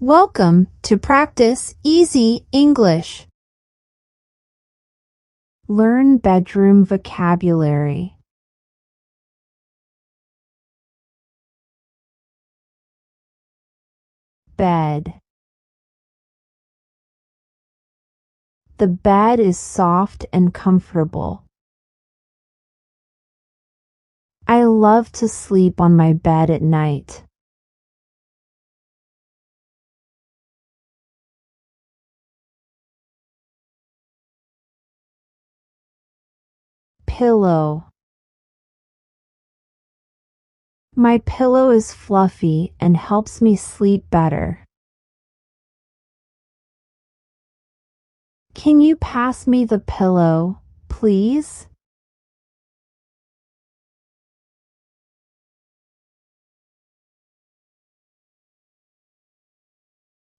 Welcome to Practice Easy English. Learn bedroom vocabulary. Bed. The bed is soft and comfortable. I love to sleep on my bed at night. Pillow. My pillow is fluffy and helps me sleep better. Can you pass me the pillow, please?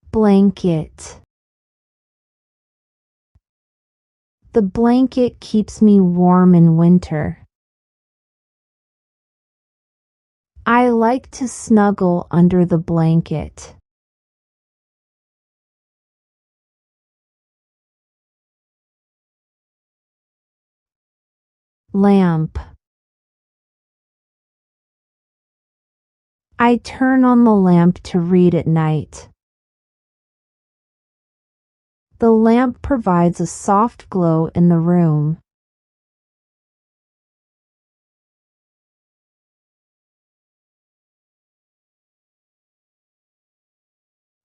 Blanket. The blanket keeps me warm in winter. I like to snuggle under the blanket. Lamp. I turn on the lamp to read at night. The lamp provides a soft glow in the room.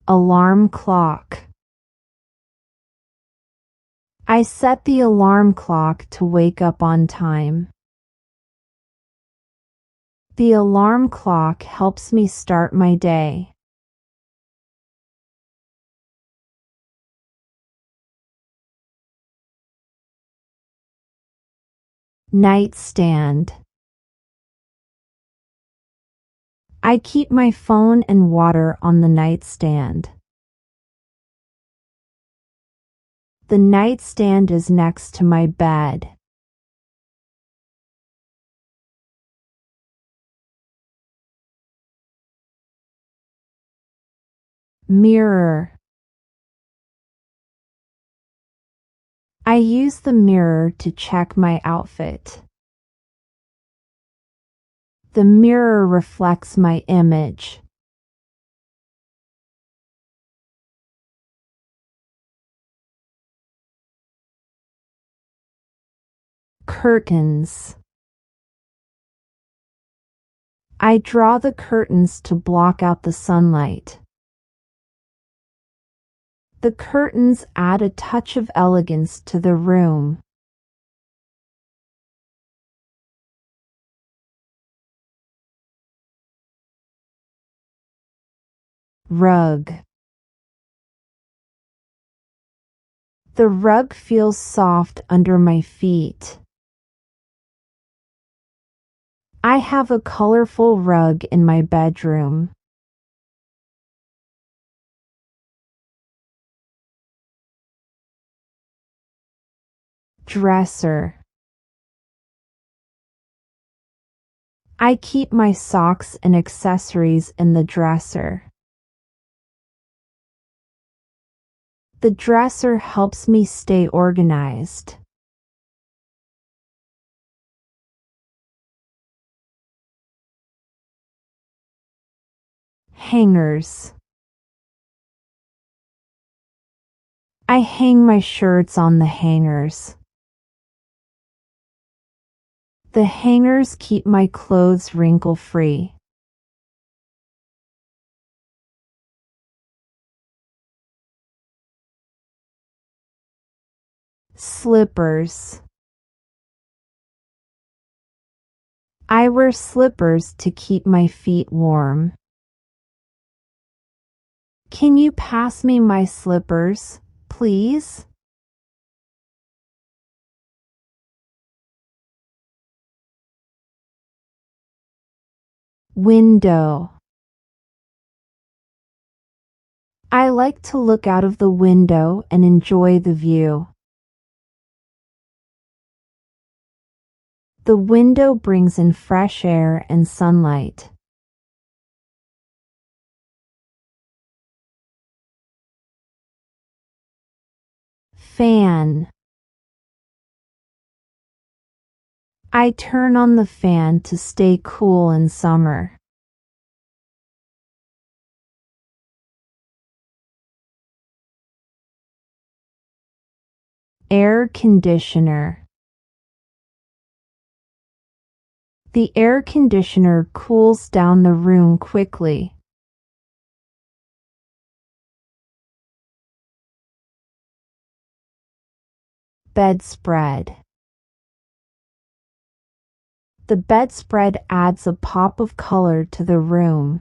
Alarm clock. I set the alarm clock to wake up on time. The alarm clock helps me start my day. Nightstand. I keep my phone and water on the nightstand. The nightstand is next to my bed. Mirror. I use the mirror to check my outfit. The mirror reflects my image. Curtains. I draw the curtains to block out the sunlight. The curtains add a touch of elegance to the room. Rug. The rug feels soft under my feet. I have a colorful rug in my bedroom. Dresser. I keep my socks and accessories in the dresser. The dresser helps me stay organized. Hangers. I hang my shirts on the hangers. The hangers keep my clothes wrinkle-free. Slippers. I wear slippers to keep my feet warm. Can you pass me my slippers, please? Window. I like to look out of the window and enjoy the view. The window brings in fresh air and sunlight. Fan. I turn on the fan to stay cool in summer. Air conditioner. The air conditioner cools down the room quickly. Bedspread. The bedspread adds a pop of color to the room.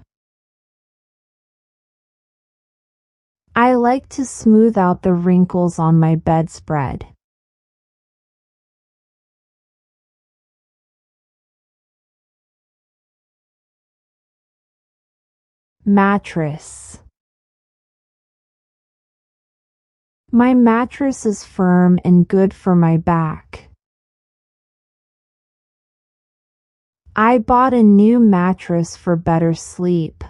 I like to smooth out the wrinkles on my bedspread. Mattress. My mattress is firm and good for my back. I bought a new mattress for better sleep.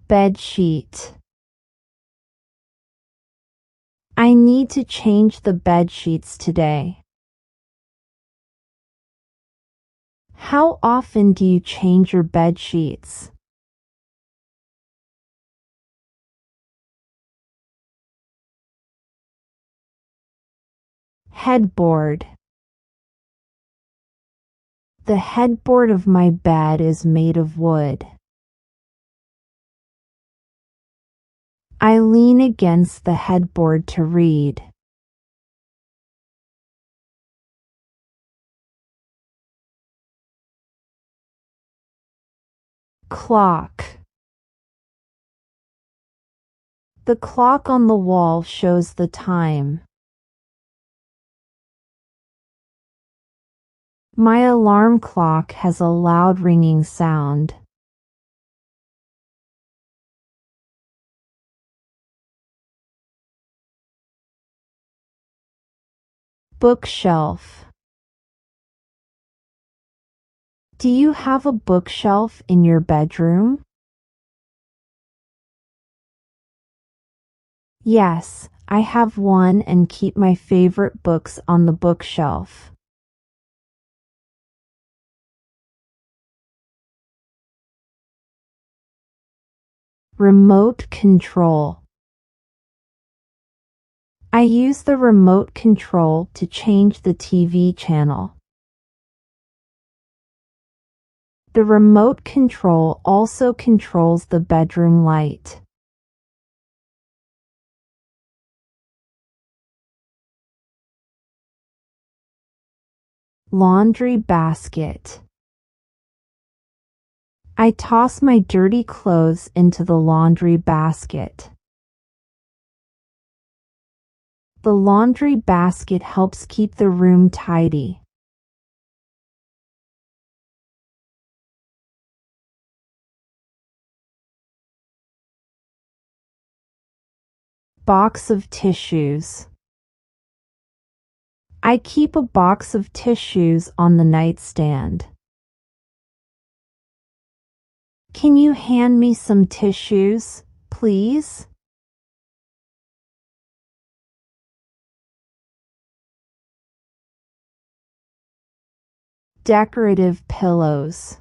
Bed sheet. I need to change the bed sheets today. How often do you change your bed sheets? Headboard. The headboard of my bed is made of wood. I lean against the headboard to read. Clock. The clock on the wall shows the time. My alarm clock has a loud ringing sound. Bookshelf. Do you have a bookshelf in your bedroom? Yes, I have one and keep my favorite books on the bookshelf. Remote control. I use the remote control to change the TV channel. The remote control also controls the bedroom light. Laundry basket. I toss my dirty clothes into the laundry basket. The laundry basket helps keep the room tidy. Box of tissues. I keep a box of tissues on the nightstand. Can you hand me some tissues, please? Decorative pillows.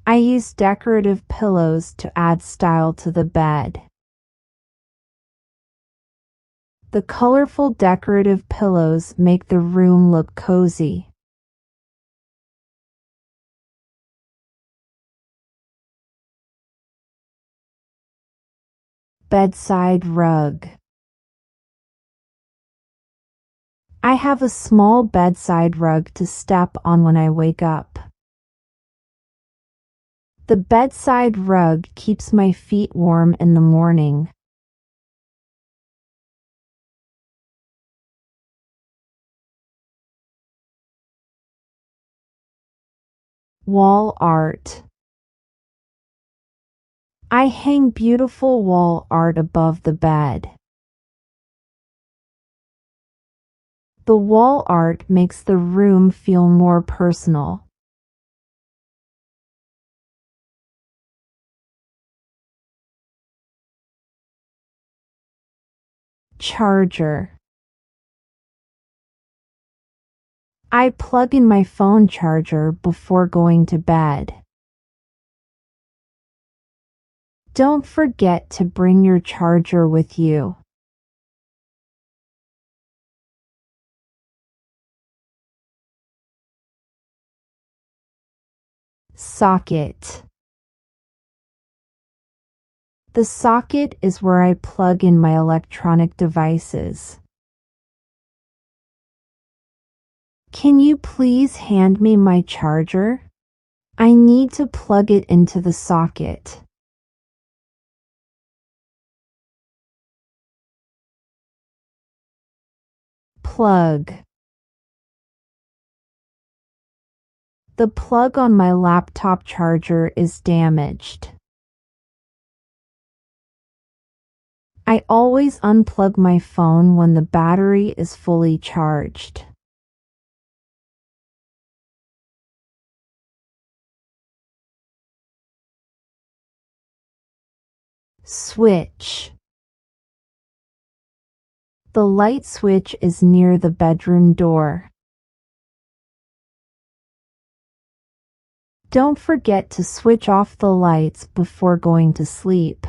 I use decorative pillows to add style to the bed. The colorful decorative pillows make the room look cozy. Bedside rug. I have a small bedside rug to step on when I wake up. The bedside rug keeps my feet warm in the morning. Wall art. I hang beautiful wall art above the bed. The wall art makes the room feel more personal. Charger. I plug in my phone charger before going to bed. Don't forget to bring your charger with you. Socket. The socket is where I plug in my electronic devices. Can you please hand me my charger? I need to plug it into the socket. Plug. The plug on my laptop charger is damaged. I always unplug my phone when the battery is fully charged. Switch. The light switch is near the bedroom door. Don't forget to switch off the lights before going to sleep.